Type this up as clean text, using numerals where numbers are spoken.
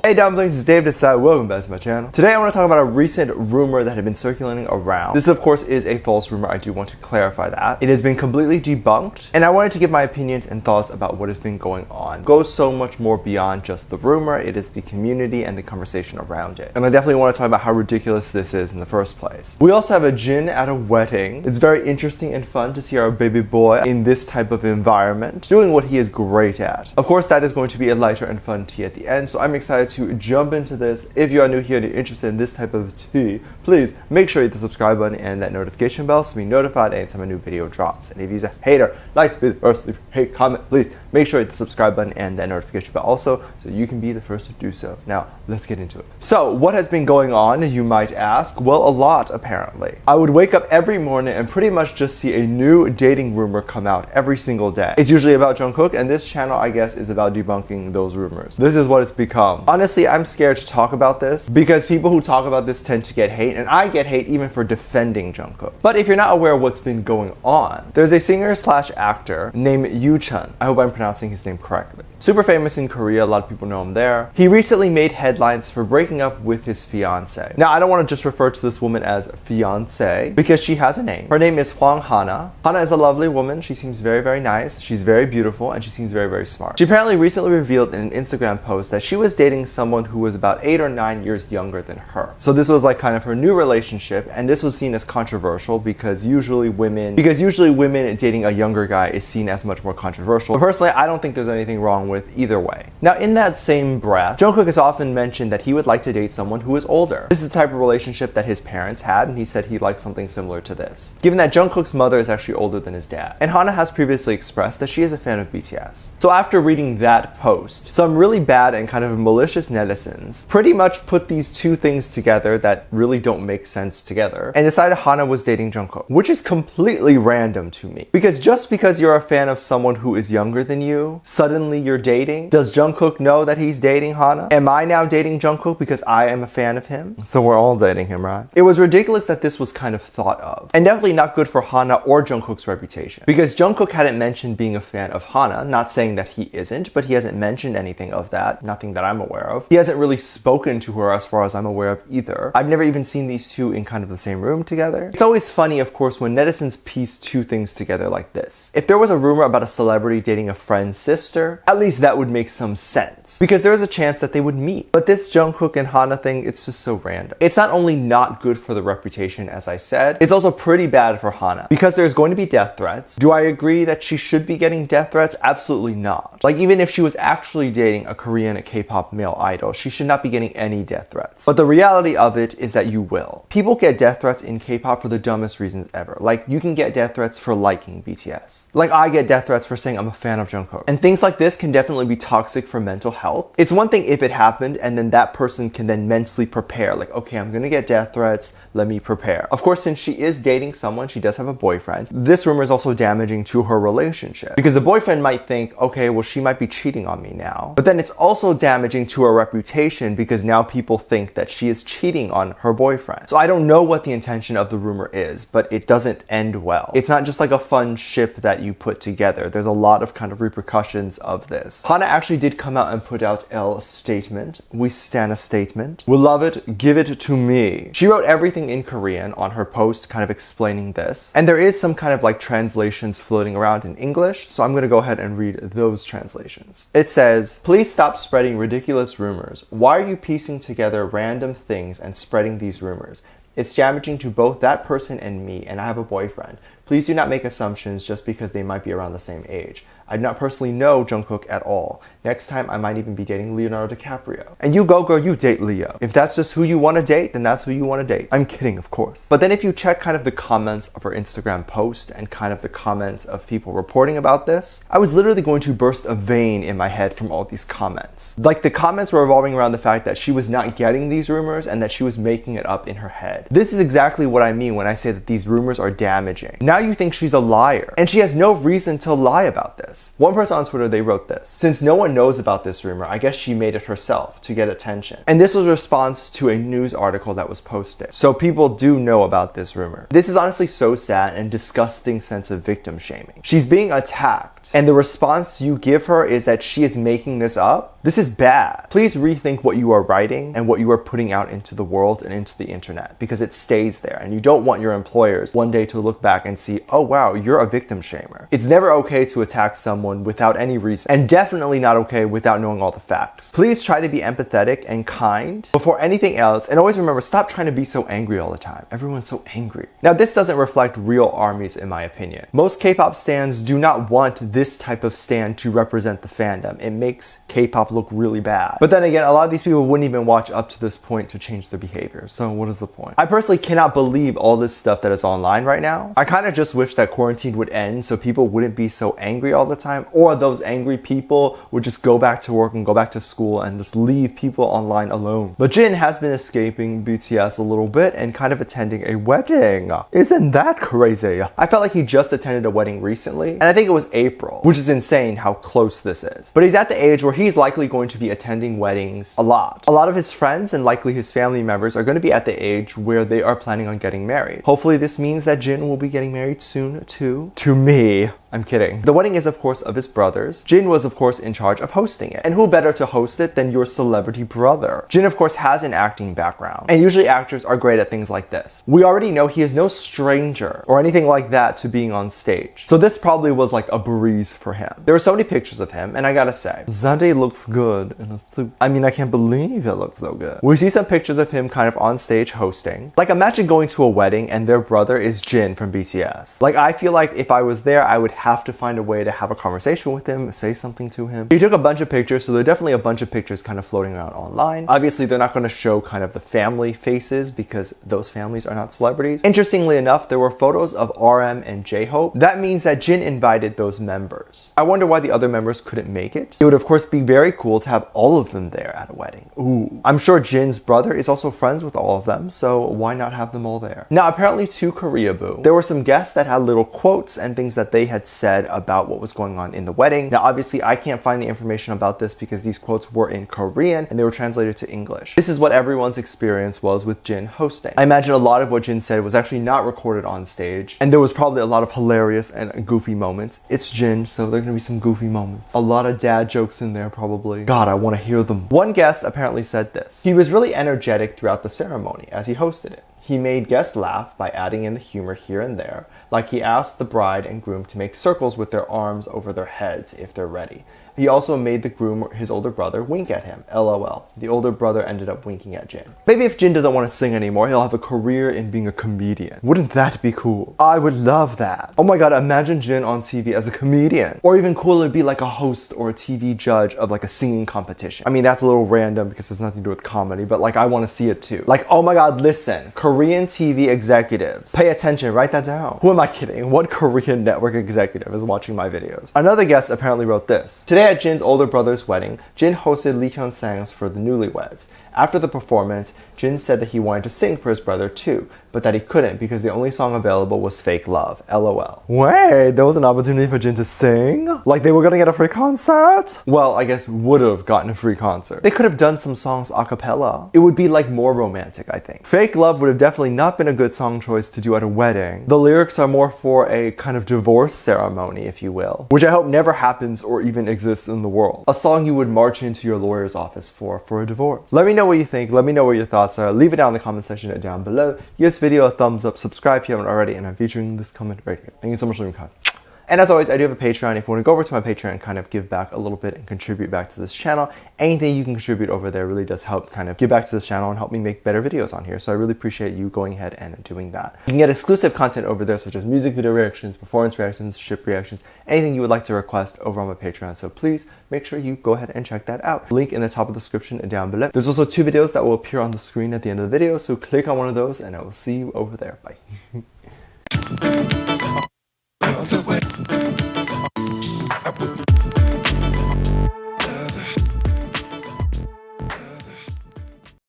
Hey dumplings, it's Dave this side. Welcome back to my channel. Today I want to talk about a recent rumor that had been circulating around. This of course is a false rumor. I do want to clarify that. It has been completely debunked, and I wanted to give my opinions and thoughts about what has been going on. It goes so much more beyond just the rumor. It is the community and the conversation around it. And I definitely want to talk about how ridiculous this is in the first place. We also have a Jin at a wedding. It's very interesting and fun to see our baby boy in this type of environment, doing what he is great at. Of course, that is going to be a lighter and fun tea at the end, so I'm excited to jump into this. If you are new here and you're interested in this type of tea, please make sure you hit the subscribe button and that notification bell so be notified anytime a new video drops. And if you're a hater, like to be the first to leave a hate comment, please make sure you hit the subscribe button and that notification bell also so you can be the first to do so. Now, let's get into it. So, what has been going on, you might ask? Well, a lot apparently. I would wake up every morning and pretty much just see a new dating rumor come out every single day. It's usually about Jungkook, and this channel, I guess, is about debunking those rumors. This is what it's become. Honestly, I'm scared to talk about this because people who talk about this tend to get hate, and I get hate even for defending Jungkook. But if you're not aware of what's been going on, there's a singer/actor named Yoo-chun. I hope I'm pronouncing his name correctly. Super famous in Korea, a lot of people know him there. He recently made headlines for breaking up with his fiance. Now, I don't want to just refer to this woman as fiancé because she has a name. Her name is Hana. Hana is a lovely woman. She seems very, very nice. She's very beautiful and she seems very, very smart. She apparently recently revealed in an Instagram post that she was dating someone who was about 8 or 9 years younger than her. So this was like kind of her new relationship, and this was seen as controversial because usually women dating a younger guy is seen as much more controversial. But personally, I don't think there's anything wrong with either way. Now, in that same breath, Jungkook has often mentioned that he would like to date someone who is older. This is the type of relationship that his parents had, and he said he'd like something similar to this, given that Jungkook's mother is actually older than his dad. And Hana has previously expressed that she is a fan of BTS. So after reading that post, some really bad and kind of malicious netizens pretty much put these two things together that really don't make sense together and decided Hana was dating Jungkook, which is completely random to me. Because just because you're a fan of someone who is younger than you, suddenly you're dating? Does Jungkook know that he's dating Hana? Am I now dating Jungkook because I am a fan of him? So we're all dating him, right? It was ridiculous that this was kind of thought of, and definitely not good for Hana or Jungkook's reputation. Because Jungkook hadn't mentioned being a fan of Hana, not saying that he isn't, but he hasn't mentioned anything of that, nothing that I'm aware of. He hasn't really spoken to her as far as I'm aware of either. I've never even seen these two in kind of the same room together. It's always funny, of course, when netizens piece two things together like this. If there was a rumor about a celebrity dating a friend's sister, at least that would make some sense, because there's a chance that they would meet. But this Jungkook and Hana thing, it's just so random. It's not only not good for the reputation, as I said, it's also pretty bad for Hana, because there's going to be death threats. Do I agree that she should be getting death threats? Absolutely not. Like, even if she was actually dating a Korean K-pop male idol, she should not be getting any death threats. But the reality of it is that you will. People get death threats in K-pop for the dumbest reasons ever. Like, you can get death threats for liking BTS. Like, I get death threats for saying I'm a fan of Jungkook. And things like this can definitely be toxic for mental health. It's one thing if it happened and then that person can then mentally prepare, like, okay, I'm gonna get death threats, let me prepare. Of course, since she is dating someone, she does have a boyfriend, this rumor is also damaging to her relationship, because the boyfriend might think, okay, well, she might be cheating on me now. But then it's also damaging to her reputation because now people think that she is cheating on her boyfriend. So I don't know what the intention of the rumor is, but it doesn't end well. It's not just like a fun ship that you put together. There's a lot of kind of repercussions of this. Hana actually did come out and put out a statement. We stan a statement. We love it. Give it to me. She wrote everything in Korean on her post kind of explaining this. And there is some kind of like translations floating around in English. So I'm going to go ahead and read those translations. It says, "Please stop spreading ridiculous rumors. Why are you piecing together random things and spreading these rumors? It's damaging to both that person and me, and I have a boyfriend. Please do not make assumptions just because they might be around the same age. I do not personally know Jungkook at all. Next time, I might even be dating Leonardo DiCaprio. And you go, girl, you date Leo. If that's just who you want to date, then that's who you want to date." I'm kidding, of course. But then if you check kind of the comments of her Instagram post and kind of the comments of people reporting about this, I was literally going to burst a vein in my head from all these comments. Like, the comments were revolving around the fact that she was not getting these rumors and that she was making it up in her head. This is exactly what I mean when I say that these rumors are damaging. Now you think she's a liar, and she has no reason to lie about this. One person on Twitter, they wrote this: "Since no one knows about this rumor, I guess she made it herself to get attention." And this was a response to a news article that was posted. So people do know about this rumor. This is honestly so sad and disgusting sense of victim shaming. She's being attacked fact, and the response you give her is that she is making this up, this is bad. Please rethink what you are writing and what you are putting out into the world and into the internet, because it stays there and you don't want your employers one day to look back and see, oh wow, you're a victim shamer. It's never okay to attack someone without any reason, and definitely not okay without knowing all the facts. Please try to be empathetic and kind before anything else, and always remember, stop trying to be so angry all the time. Everyone's so angry. Now, this doesn't reflect real armies in my opinion. Most K-pop stans do not want this type of stan to represent the fandom. It makes K-pop look really bad. But then again, a lot of these people wouldn't even watch up to this point to change their behavior. So what is the point? I personally cannot believe all this stuff that is online right now. I kind of just wish that quarantine would end so people wouldn't be so angry all the time, or those angry people would just go back to work and go back to school and just leave people online alone. But Jin has been escaping BTS a little bit and kind of attending a wedding. Isn't that crazy? I felt like he just attended a wedding recently, and I think it was April, which is insane how close this is. But he's at the age where he's likely going to be attending weddings a lot. A lot of his friends and likely his family members are going to be at the age where they are planning on getting married. Hopefully this means that Jin will be getting married soon too. To me. I'm kidding. The wedding is of course of his brothers. Jin was of course in charge of hosting it. And who better to host it than your celebrity brother? Jin of course has an acting background, and usually actors are great at things like this. We already know he is no stranger or anything like that to being on stage. So this probably was like a breeze for him. There were so many pictures of him, and I gotta say, Zade looks good in a suit. I mean, I can't believe it looks so good. We see some pictures of him kind of on stage hosting. Like, imagine going to a wedding and their brother is Jin from BTS. Like, I feel like if I was there, I would have to find a way to have a conversation with him, say something to him. He took a bunch of pictures, so there are definitely a bunch of pictures kind of floating around online. Obviously, they're not going to show kind of the family faces because those families are not celebrities. Interestingly enough, there were photos of RM and J-Hope. That means that Jin invited those members. I wonder why the other members couldn't make it. It would of course be very cool to have all of them there at a wedding. Ooh. I'm sure Jin's brother is also friends with all of them, so why not have them all there? Now, apparently to Koreaboo, there were some guests that had little quotes and things that they had said about what was going on in the wedding. Now, obviously, I can't find the information about this because these quotes were in Korean and they were translated to English. This is what everyone's experience was with Jin hosting. I imagine a lot of what Jin said was actually not recorded on stage, and there was probably a lot of hilarious and goofy moments. It's Jin, so there are gonna be some goofy moments. A lot of dad jokes in there probably. God, I want to hear them. One guest apparently said this. He was really energetic throughout the ceremony as he hosted it. He made guests laugh by adding in the humor here and there, like he asked the bride and groom to make circles with their arms over their heads if they're ready. He also made the groom, his older brother, wink at him. LOL. The older brother ended up winking at Jin. Maybe if Jin doesn't want to sing anymore, he'll have a career in being a comedian. Wouldn't that be cool? I would love that. Oh my god, imagine Jin on TV as a comedian. Or even cooler, be like a host or a TV judge of like a singing competition. I mean, that's a little random because it's nothing to do with comedy, but like I want to see it too. Like, oh my god, listen. Korean TV executives. Pay attention, write that down. Who am I kidding? What Korean network executive is watching my videos? Another guest apparently wrote this. Today at Jin's older brother's wedding, Jin hosted Lee Hyun-sang's for the newlyweds. After the performance, Jin said that he wanted to sing for his brother too, but that he couldn't because the only song available was Fake Love. LOL. Wait, there was an opportunity for Jin to sing? Like they were gonna get a free concert? Well, I guess would have gotten a free concert. They could have done some songs a cappella. It would be like more romantic, I think. Fake Love would have definitely not been a good song choice to do at a wedding. The lyrics are more for a kind of divorce ceremony, if you will, which I hope never happens or even exists in the world. A song you would march into your lawyer's office for a divorce. Let me know what you think. Let me know what your thoughts are. Leave it down in the comment section down below. Give this video a thumbs up, subscribe if you haven't already, and I'm featuring this comment right here. Thank you so much for leaving a comment. And as always, I do have a Patreon. If you want to go over to my Patreon and kind of give back a little bit and contribute back to this channel, anything you can contribute over there really does help kind of give back to this channel and help me make better videos on here. So I really appreciate you going ahead and doing that. You can get exclusive content over there, such as music video reactions, performance reactions, ship reactions, anything you would like to request over on my Patreon. So please make sure you go ahead and check that out. Link in the top of the description and down below. There's also 2 videos that will appear on the screen at the end of the video. So click on one of those and I will see you over there. Bye.